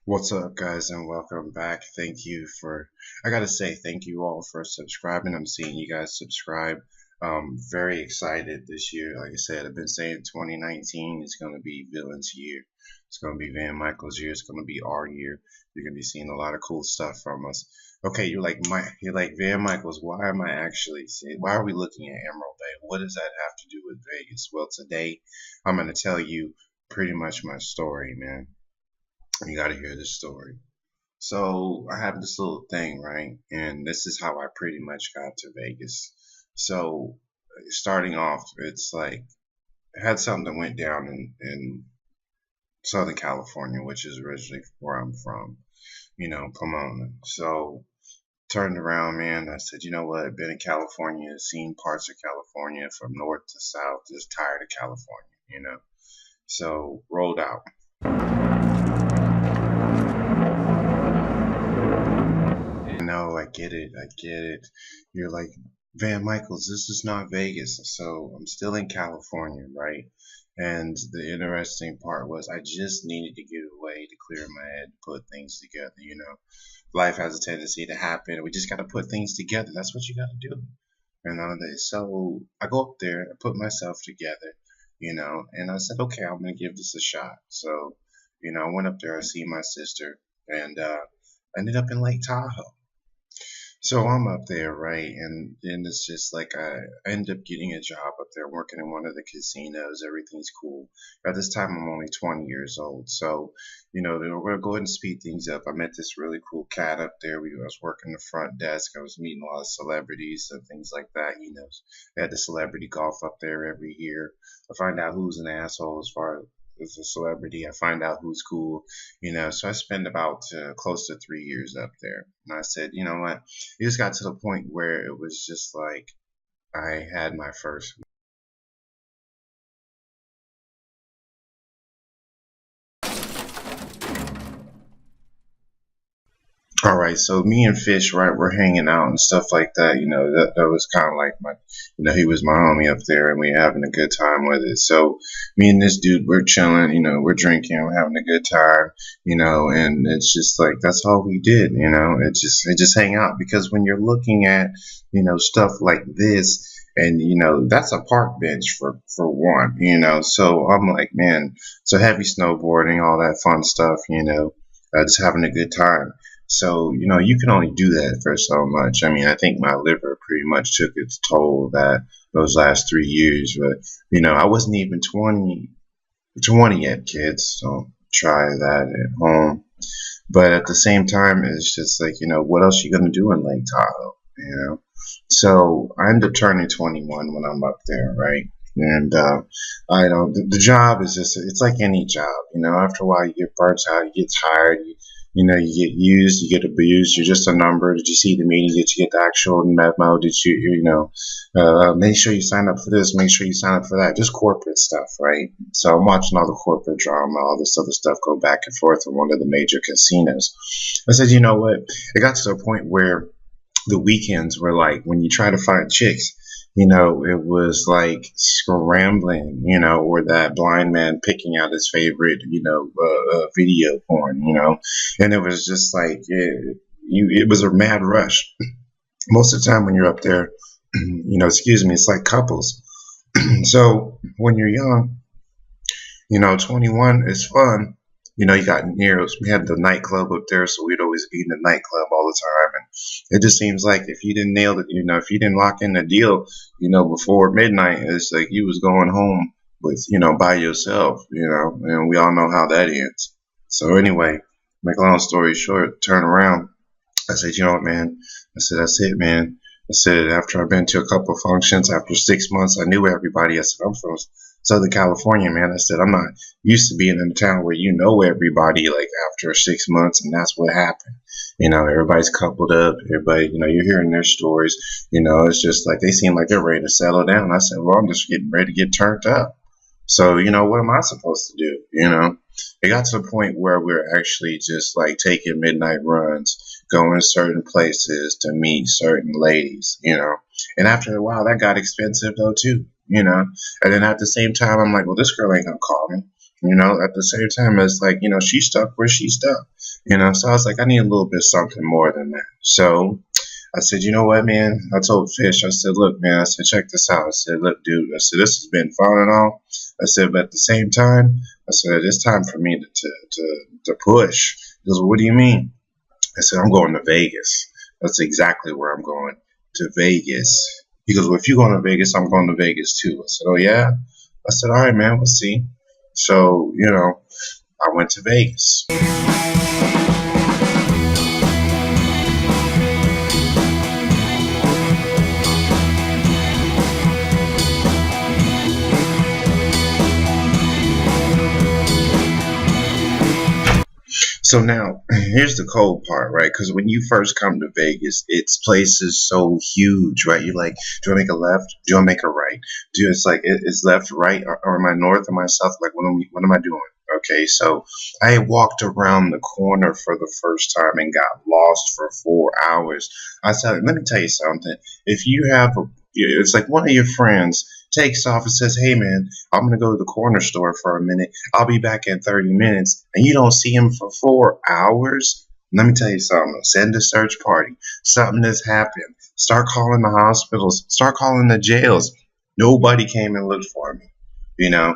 What's up, guys, and welcome back. I gotta say, thank you all for subscribing. I'm seeing you guys subscribe. Very excited this year. Like I said, I've been saying 2019 is going to be Villainz year. It's going to be Vamichaels year. It's going to be our year. You're going to be seeing a lot of cool stuff from us. Okay, you're like Vamichaels. Why are we looking at Emerald Bay? What does that have to do with Vegas? Well, today I'm going to tell you pretty much my story, man. You got to hear this story. So I have this little thing, right? And this is how I pretty much got to Vegas. So starting off, it's like I had something that went down in Southern California, which is originally where I'm from, Pomona. So turned around, man. I said, you know what? I've been in California, seen parts of California from north to south, just tired of California. So rolled out. No, I get it. I get it. You're like, Vamichaels, this is not Vegas. So I'm still in California, right? And the interesting part was I just needed to get away to clear my head, put things together. Life has a tendency to happen. We just got to put things together. That's what you got to do. So I go up there, I put myself together, and I said, okay, I'm going to give this a shot. So, I went up there, I see my sister, and I ended up in Lake Tahoe. So I'm up there, right? And then it's just like I end up getting a job up there working in one of the casinos. Everything's cool. At this time, I'm only 20 years old. So, we're going to go ahead and speed things up. I met this really cool cat up there. I was working the front desk. I was meeting a lot of celebrities and things like that. They had the celebrity golf up there every year. I find out who's an asshole as far as a celebrity. I find out who's cool. So I spent about close to 3 years up there. And I said, you know what? It just got to the point where it was just like I had my first. All right, so me and Fish, right, we're hanging out and stuff like that. That was kind of like he was my homie up there, and we having a good time with it. So me and this dude, we're chilling, we're drinking, we're having a good time, and it's just like that's all we did. It just hang out because when you're looking at, stuff like this. And that's a park bench for one. So I'm like, man, so heavy snowboarding, all that fun stuff, just having a good time. So, you can only do that for so much. I mean, I think my liver pretty much took its toll that those last 3 years. But, I wasn't even 20 yet, kids. So try that at home. But at the same time, it's just like, what else you going to do in Lake Tahoe? So I end up turning 21 when I'm up there, right? And I don't. The job is it's like any job. After a while, you get burnt out, you get tired, you get used, you get abused. You're just a number. Did you see the meeting? Did you get the actual memo? Did make sure you sign up for this, make sure you sign up for that. Just corporate stuff, right? So I'm watching all the corporate drama, all this other stuff go back and forth in one of the major casinos. I said, you know what? It got to the point where the weekends were like when you try to find chicks, it was like scrambling, or that blind man picking out his favorite, video porn, and it was just like it was a mad rush. Most of the time when you're up there, excuse me, it's like couples. So when you're young, 21 is fun. You got Nero's. We had the nightclub up there, so we'd always be in the nightclub all the time. And it just seems like if you didn't nail it, if you didn't lock in the deal, before midnight, it's like you was going home with, by yourself, and we all know how that ends. So anyway, make a long story short, turn around. I said, you know what, man? I said, that's it, man. I said, after I've been to a couple of functions, after 6 months, I knew everybody. I said, I'm from Southern California, man. I said, I'm not used to being in a town where you know everybody like after 6 months, and that's what happened. Everybody's coupled up. Everybody, you're hearing their stories. It's just like they seem like they're ready to settle down. I said, well, I'm just getting ready to get turned up. So, what am I supposed to do? It got to the point where we're actually just like taking midnight runs, going certain places to meet certain ladies. And after a while, that got expensive though too. And then at the same time, I'm like, well, this girl ain't gonna call me. At the same time, it's like, she's stuck where she's stuck. So I was like, I need a little bit something more than that. So I said, you know what, man? I told Fish, I said, look, man, I said, check this out. I said, look, dude, I said, this has been fun and all. I said, but at the same time, I said, it's time for me to push. He goes, what do you mean? I said, I'm going to Vegas. That's exactly where I'm going, to Vegas. He goes, well, if you're going to Vegas, I'm going to Vegas too. I said, oh, yeah? I said, all right, man, we'll see. So, I went to Vegas. So now, here's the cold part, right? Because when you first come to Vegas, its place is so huge, right? You're like, do I make a left? Do I make a right? It's like, it's left, right, or am I north, am I south? Like, what am I doing? Okay, so I walked around the corner for the first time and got lost for 4 hours. I said, let me tell you something. If you have it's like one of your friends takes off and says, hey, man, I'm going to go to the corner store for a minute. I'll be back in 30 minutes. And you don't see him for 4 hours. Let me tell you something. Send a search party. Something has happened. Start calling the hospitals. Start calling the jails. Nobody came and looked for me.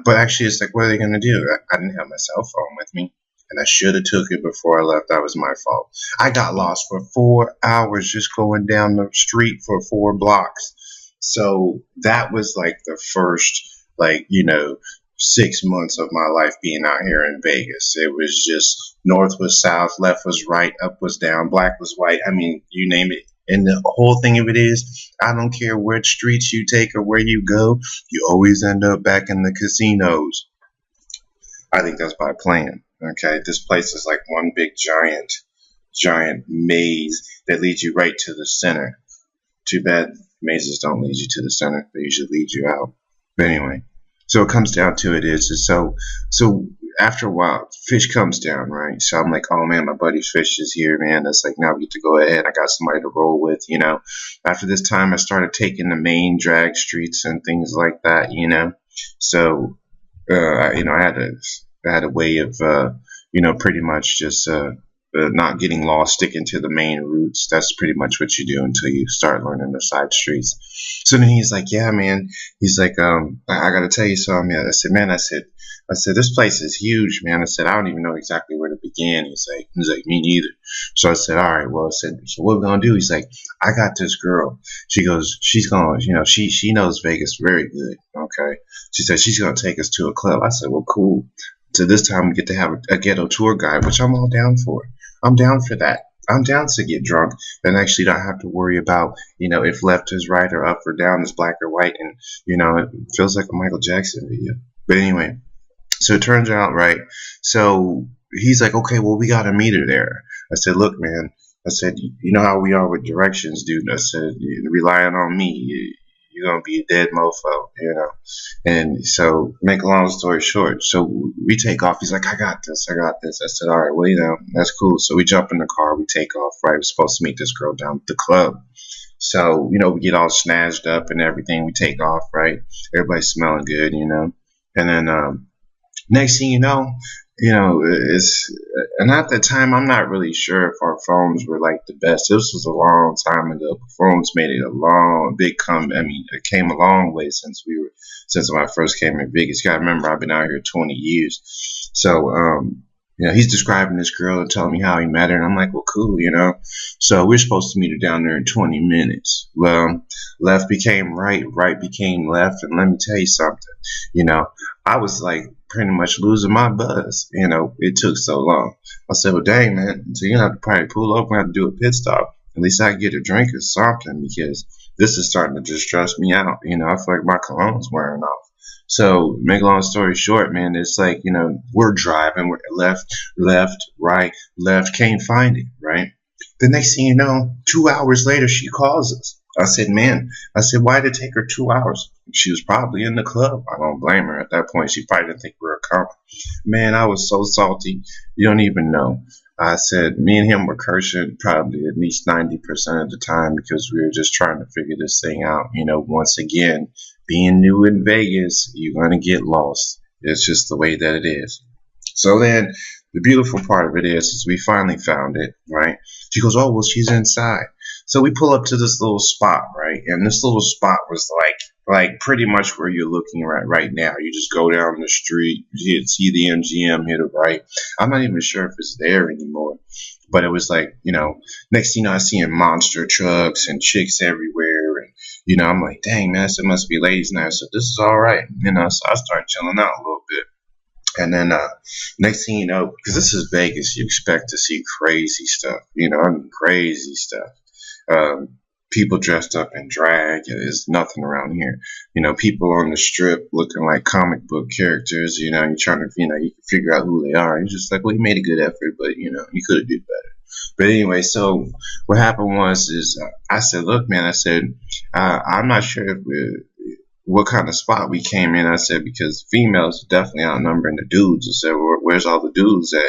But actually, it's like, what are they going to do? I didn't have my cell phone with me. And I should have took it before I left. That was my fault. I got lost for 4 hours just going down the street for 4 blocks. So that was like the first, 6 months of my life being out here in Vegas. It was just north was south, left was right, up was down, black was white. I mean, you name it. And the whole thing of it is, I don't care which streets you take or where you go, you always end up back in the casinos. I think that's by plan. Okay, this place is like one big giant maze that leads you right to the center. Too bad mazes don't lead you to the center; they usually lead you out. But anyway, so it comes down to it is so after a while, Fish comes down, right? So I'm like, oh man, my buddy Fish is here, man. That's like, now we get to go ahead. I got somebody to roll with, After this time, I started taking the main drag streets and things like that, So, I had a way of, pretty much just not getting lost, sticking to the main routes. That's pretty much what you do until you start learning the side streets. So then he's like, yeah, man. He's like, I got to tell you something. I said, man, I said, this place is huge, man. I said, I don't even know exactly where to begin. He's like, me neither. So I said, all right, well, I said, so what are we going to do? He's like, I got this girl. She goes, she's going to, she knows Vegas very good. Okay. She said, she's going to take us to a club. I said, well, cool. So this time we get to have a ghetto tour guide, which I'm all down for. I'm down for that. I'm down to get drunk and actually not have to worry about, if left is right or up or down is black or white. And, it feels like a Michael Jackson video. But anyway, so it turns out, right, so he's like, okay, well, we got to meet her there. I said, look, man, I said, you know how we are with directions, dude. I said, relying on me, you're going to be a dead mofo, And so, make a long story short, so we take off. He's like, I got this. I said, all right, well, that's cool. So we jump in the car. We take off, right? We're supposed to meet this girl down at the club. So, we get all snatched up and everything. We take off, right? Everybody's smelling good, And then next thing you know, it's and at the time I'm not really sure if our phones were like the best. This was a long time ago. Phones made it it came a long way since when I first came in Vegas. You gotta remember, I've been out here 20 years. So he's describing this girl and telling me how he met her, and I'm like, well, cool, So we're supposed to meet her down there in 20 minutes. Well, left became right, right became left, and let me tell you something. I was like pretty much losing my buzz. It took so long. I said, well, dang, man, so you're going to have to probably pull over and have to do a pit stop. At least I can get a drink or something, because this is starting to just stress me out. I feel like my cologne's wearing off. So, make a long story short, man, it's like, we're driving, we're left, right, left, can't find it, right? The next thing you know, 2 hours later, she calls us. I said, why did it take her 2 hours? She was probably in the club. I don't blame her. At that point, she probably didn't think we were coming. Man, I was so salty. You don't even know. I said, me and him were cursing probably at least 90% of the time, because we were just trying to figure this thing out. Once again, being new in Vegas, you're going to get lost. It's just the way that it is. So then the beautiful part of it is we finally found it, right? She goes, oh, well, she's inside. So we pull up to this little spot, right? And this little spot was like pretty much where you're looking right now. You just go down the street, you see the MGM here to right. I'm not even sure if it's there anymore. But it was like, next thing you know, I see monster trucks and chicks everywhere. And, I'm like, dang, man, it must be ladies' night. So this is all right. So I started chilling out a little bit. And then next thing you know, because this is Vegas, you expect to see crazy stuff. Crazy stuff. People dressed up in drag. There's nothing around here. People on the strip looking like comic book characters. You're trying to, you can figure out who they are. You're just like, well, you made a good effort, but, you could have done better. But anyway, so what happened is I said, look, man, I said, I'm not sure what kind of spot we came in. I said, because females definitely outnumbering the dudes. I said, where's all the dudes at,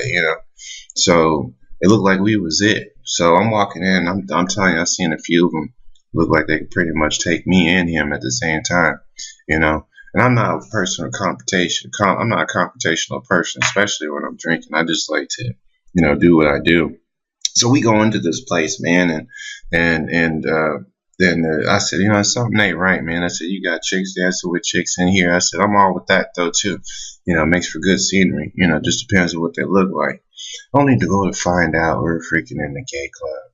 So it looked like we was it. So I'm walking in. I'm telling you, I've seen a few of them look like they could pretty much take me and him at the same time, And I'm not a person of confrontation. I'm not a confrontational person, especially when I'm drinking. I just like to, do what I do. So we go into this place, man, and then I said, something ain't right, man. I said, you got chicks dancing with chicks in here. I said, I'm all with that though too. Makes for good scenery. Just depends on what they look like. Only to go to find out we're freaking in the gay club.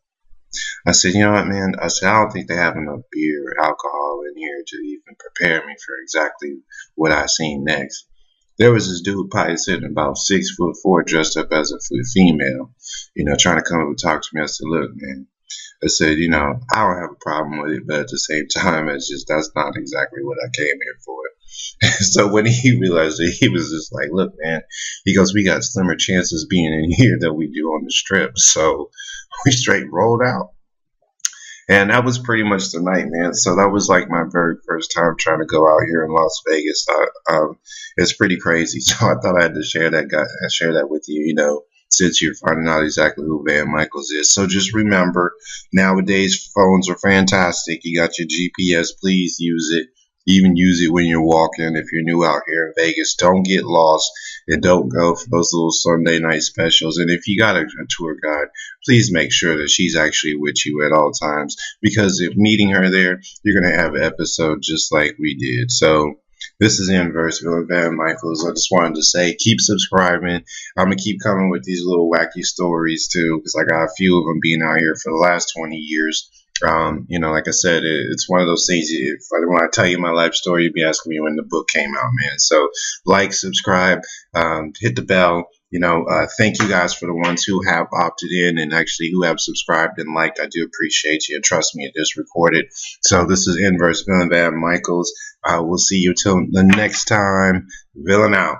I said, you know what, man? I said, I don't think they have enough beer or alcohol in here to even prepare me for exactly what I seen next. There was this dude probably sitting about 6'4", dressed up as a female, trying to come up and talk to me. I said, look, man, I said, I don't have a problem with it, but at the same time, that's not exactly what I came here for. So when he realized it, he was just like, look, man, he goes, we got slimmer chances being in here than we do on the strip. So we straight rolled out. And that was pretty much the night, man. So that was like my very first time trying to go out here in Las Vegas. It's pretty crazy. So I thought I had to share that with you, since you're finding out exactly who Vamichaels is. So just remember, nowadays phones are fantastic. You got your GPS, please use it. Even use it when you're walking. If you're new out here in Vegas, don't get lost and don't go for those little Sunday night specials. And if you got a tour guide, please make sure that she's actually with you at all times, because if meeting her there, you're going to have an episode just like we did. So this is Nverse, Vamichaels. I just wanted to say, keep subscribing. I'm going to keep coming with these little wacky stories too, because I got a few of them being out here for the last 20 years. Like I said, it's one of those things. When I tell you my life story, you'd be asking me when the book came out, man. So like, subscribe, hit the bell. Thank you guys for the ones who have opted in and actually who have subscribed and liked. I do appreciate you. And trust me, it is recorded. So this is Nverse, Vamichaels. We'll see you till the next time. Villain out.